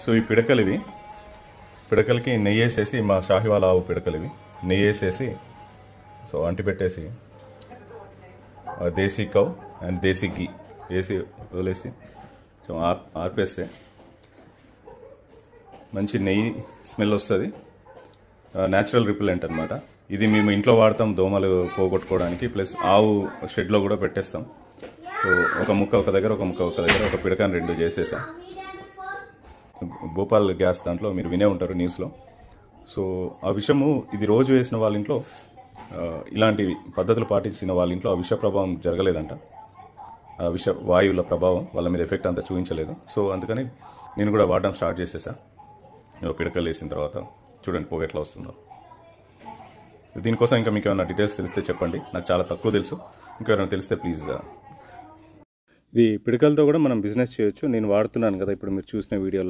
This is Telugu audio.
సో ఈ పిడకలు ఇవి, పిడకలకి నెయ్యి వేసేసి, మా షాహివాల ఆవు పిడకలు ఇవి, నెయ్యి వేసేసి సో అంటి పెట్టేసి దేశీ కౌ అండ్ దేశీ గీ వేసి వదిలేసి సో ఆర్పేస్తే మంచి నెయ్యి స్మెల్ వస్తుంది. న్యాచురల్ రిపెలెంట్ అనమాట ఇది. మేము ఇంట్లో వాడతాం దోమలు పోగొట్టుకోవడానికి, ప్లస్ ఆవు షెడ్లో కూడా పెట్టేస్తాం. సో ఒక ముక్క ఒక దగ్గర, ఒక ముక్క ఒక దగ్గర, ఒక పిడకాన్ని 2 చేసేసాం. భోపాల్ గ్యాస్ దాంట్లో మీరు వినే ఉంటారు న్యూస్లో. సో ఆ విషము ఇది రోజు వేసిన వాళ్ళ ఇంట్లో, ఇలాంటి పద్ధతులు పాటించిన వాళ్ళ ఇంట్లో ఆ విష ప్రభావం జరగలేదంట. ఆ విష వాయువుల ప్రభావం వాళ్ళ మీద ఎఫెక్ట్ అంతా చూపించలేదు. సో అందుకని నేను కూడా వాడడం స్టార్ట్ చేసేసా. పిడకలు వేసిన తర్వాత చూడండి పొగ ఎట్లా వస్తుందో. దీనికోసం ఇంకా మీకు ఏమైనా డీటెయిల్స్ తెలిస్తే చెప్పండి, నాకు చాలా తక్కువ తెలుసు. ఇంకెవరైనా తెలిస్తే ప్లీజ్. ఇది పిడకలతో కూడా మనం బిజినెస్ చేయొచ్చు. నేను వాడుతున్నాను కదా ఇప్పుడు మీరు చూసిన వీడియోలో.